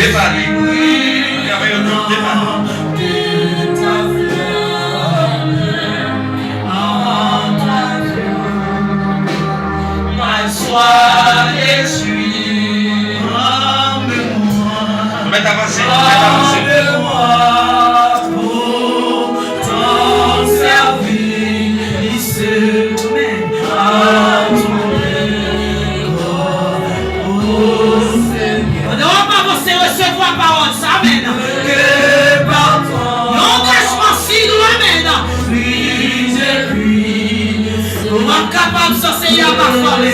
déparé. Sois Jésus, On va avancer. moi pour ton service, à ton on ne va pas vous recevoir parole, ça amène. Que par toi, l'engagement si nous amène. Puis et puis, nous sommes capables de s'enseigner à ma femme.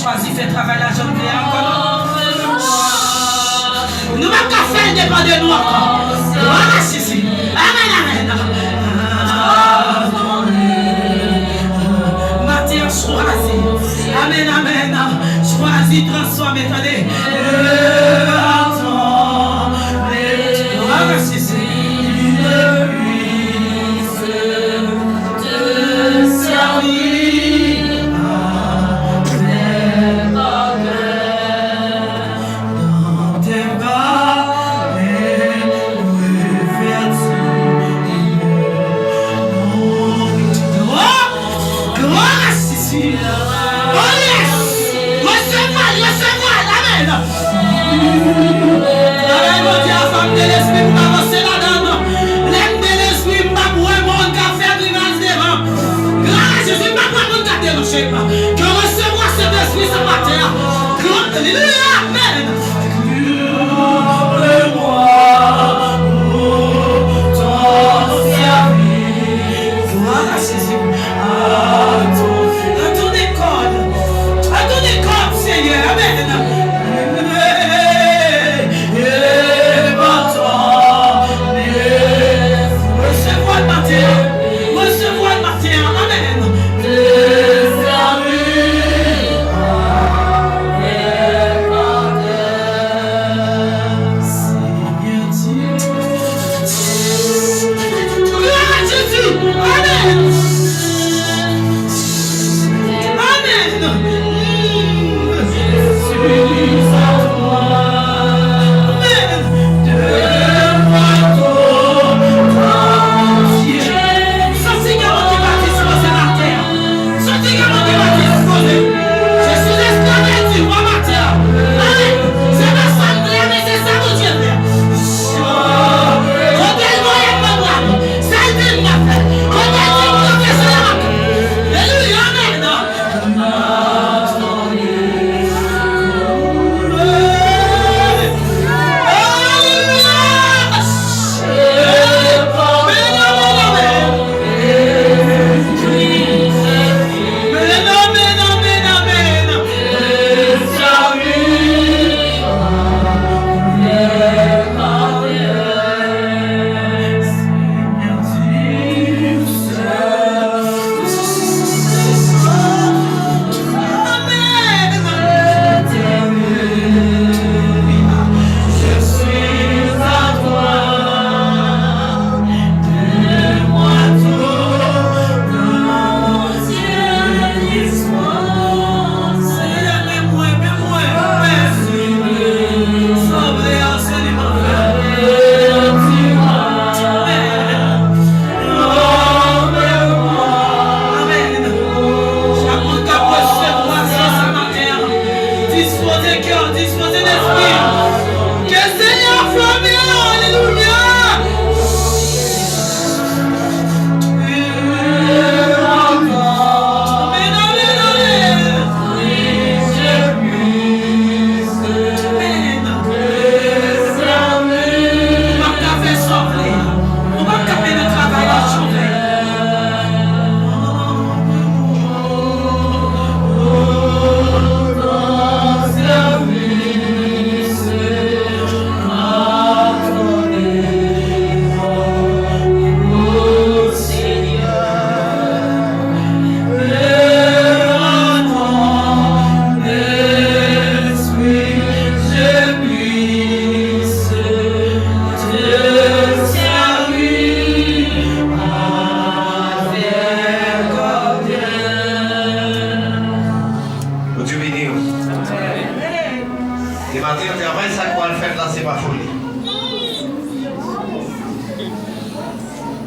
Choisi fait travail la jambe encore. de nous encore. Voilà, Jésus. Amen, amen. Matin, choisis. Amen, amen. Choisis, transforme, attendez. Voilà, Jésus. Que recevoir cet esprit ce matin. Alléluia. Amen. Gloire ton service. Gloire à Jésus. À ton école, Seigneur. Amen. Recevoir le matin. Recevoir le matin. Amen.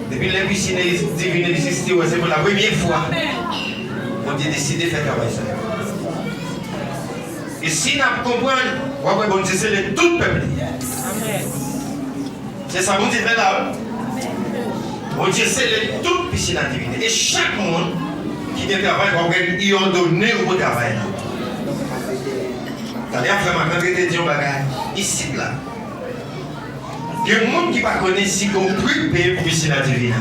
Depuis que l'impuissance divine existe, c'est pour la première fois qu'on a décidé de faire travail ça. Et si nous comprenons, bon Dieu, c'est le tout peuple. C'est ça, bon Dieu, là. Bon Dieu, c'est le tout piscine divine. Et chaque monde qui travaille, ils ont donné au travail. D'ailleurs, vraiment, quand tu dis ici, là, il y a des gens qui ne connaissent si qu'on peut payer pour piscine divine.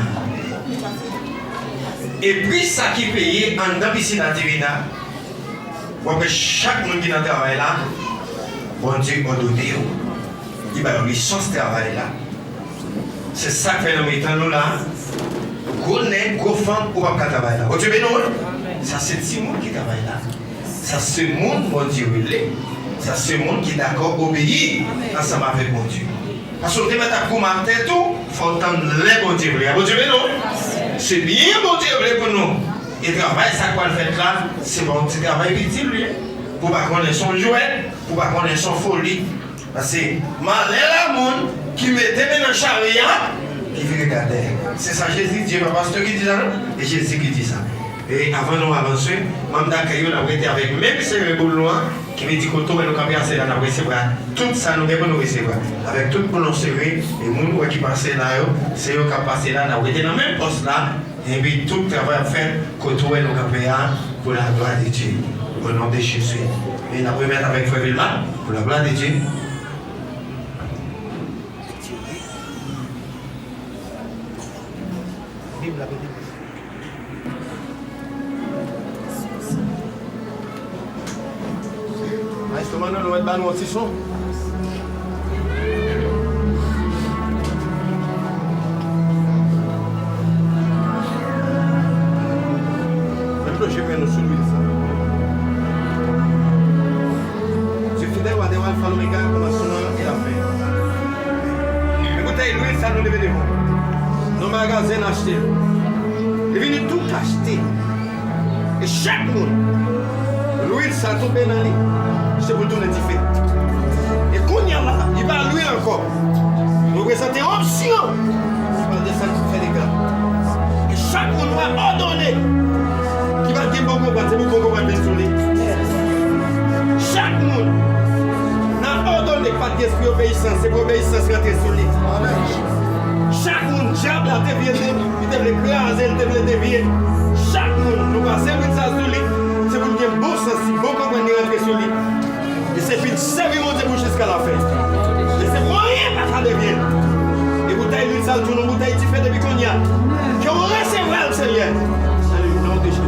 Et puis, ça qui est payé en dans piscine divine, chaque monde qui est dans le travail là, bon Dieu a donné. il va lui sens travail là. C'est ça que fait dans nous là. Gros nègre, gros femme, pour pas travailler là. Dieu béni. Ça c'est petit monde qui travaille là. Ça c'est le monde, mon Dieu, ça c'est le monde qui est d'accord obéir ensemble avec mon Dieu. Parce que tu mets ta cour à tête, il faut entendre les bon Dieu. Bon Dieu, non? C'est bien bon Dieu pour nous. Et le travail, ça quoi le fait là, c'est bon petit travail petit lui. Pour pas connaître son jouet, pour pas connaître son folie. Parce que malheur la monde qui mettait dans le chariot, qui veut regarder. C'est ça Jésus dit, pas pasteur qui dit ça, et Jésus qui dit ça. Et avant de nous avancer, Mme Dakayo a été avec même ces boulons qui me dit que tout le monde a passé là, nous recevoir. Tout ça, nous devons nous recevoir. Avec tout pour nous servir, et nous qui passent là, c'est eux qui ont passé là, nous été dans le même poste là, et puis tout le travail à faire, que tout le monde a pour la gloire de Dieu. Au nom de Jésus. Et nous allons mettre avec Frère Vilma pour la gloire de Dieu. Justement, nous allons mettre un petit son. Le clocher vient nous soulever ça. Je suis fidèle à des Alpha Omega comme son nom et la fin. Écoutez, l'huile, ça nous devait devant. Nos magasins achetés. Ils viennent tout acheter. Et chaque monde, l'huile, ça tombe dans lui. C'est pour tourner différent. Et quand il y a là, il va lui encore. Vous présentez une option. Il va descendre pour faire des gars. Et chaque monde va ordonner. Qui va dire bon combat, c'est bon combat bien sur lui. Chaque monde n'a ordonné pas d'esprit obéissance, c'est pour obéissance rentrer sur lui. Chaque monde, diable a dévié, il devait écraser, il devait dévier. Chaque monde, nous va servir ça sur lui. C'est pour qu'il y ait bon sens, bon combat rentrer sur lui. Et c'est puis servir mon Dieu jusqu'à la fin. Et c'est moyen pas faire dévier. Et vous taillez l'huile, ça tourne, vous taillez différent depuis qu'on y a. Que vous recevrez le Seigneur. Salut, au nom de Jésus.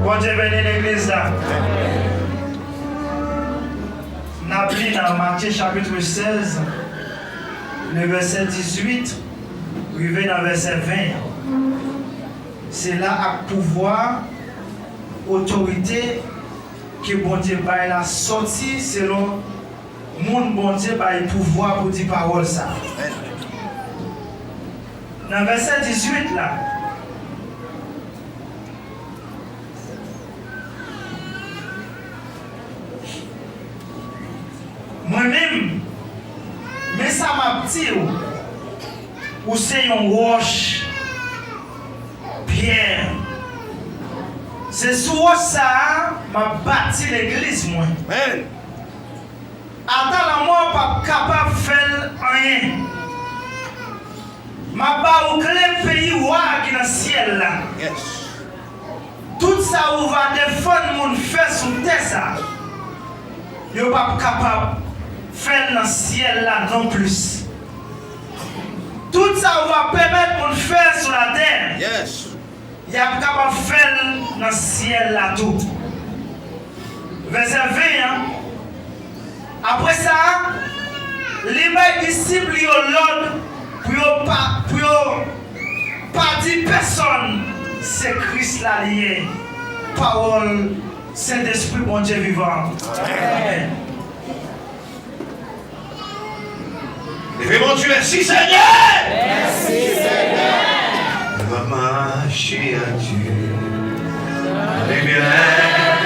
Bon Dieu béni l'église là. N'a pris dans Matthieu chapitre 16, le verset 18, arrivé dans le verset 20. C'est là à pouvoir, autorité que bon Dieu bail la sortie selon mon bon Dieu bail pouvoir pour dire parole ça. Dans le verset 18 là. Moi-même, mais ça m'a dit, ou c'est une roche, pierre. C'est sur ça m'a bâti l'église, moi. Attends, la moi, pas capable de faire rien. Ma pas au clé pays qui dans le ciel là. Tout ça, où va défendre mon fait sous terre ça. Je ne pas capable faire dans le ciel là non plus. Tout ça va permettre de faire sur la terre. Il y a capable de faire dans le ciel là tout. Verset 20. Hein? Après ça, les disciples ont l'ordre pour pas dire personne. C'est Christ là lié. Parole, Saint-Esprit, bon Dieu vivant. Amen. Levez mon Dieu, merci Seigneur. Merci Seigneur. Maman, chérie à Dieu. Libère.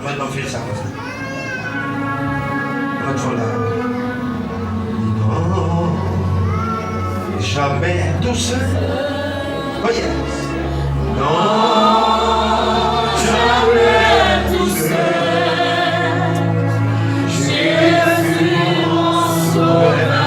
Maintenant, on fait ça comme ça. L'autre fois là. Non, jamais tout seul. Oh yes. Non, jamais tout seul. Jésus, mon sauveur.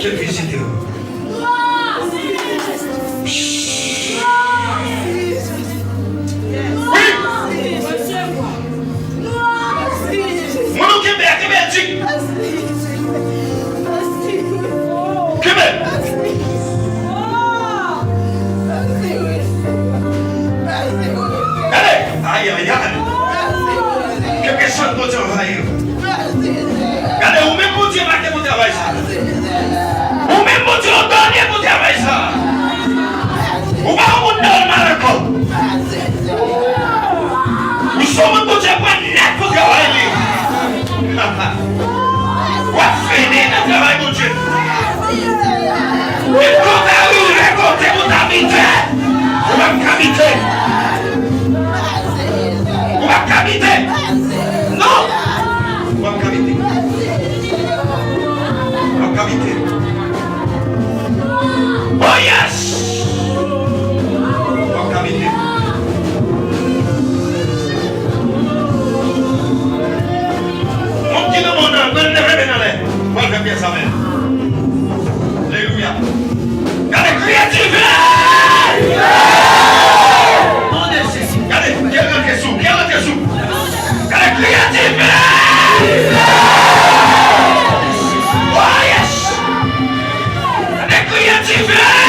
Dieu visite. Aïe, aïe, aïe. Quelque chose pour travailler. Regardez, ou même pour dire que vous travaillez ça. Ou même pour dire que vous travaillez ça. Ou pas vous normal encore. Nous sommes pour dire que net pour travailler. Ou à finir le travail pour Dieu. Et quand vous récoltez, vous habitez. Vous habitez. Vous habitez. Non. Vous habitez. Vous habitez. Oh yes. Vous habitez. Mon petit monde, vous allez bien ça même. Alléluia. Regardez, créativité. Regardez, quelqu'un qui est sous. Regardez, créativité. Oh yes. Regardez, créativité.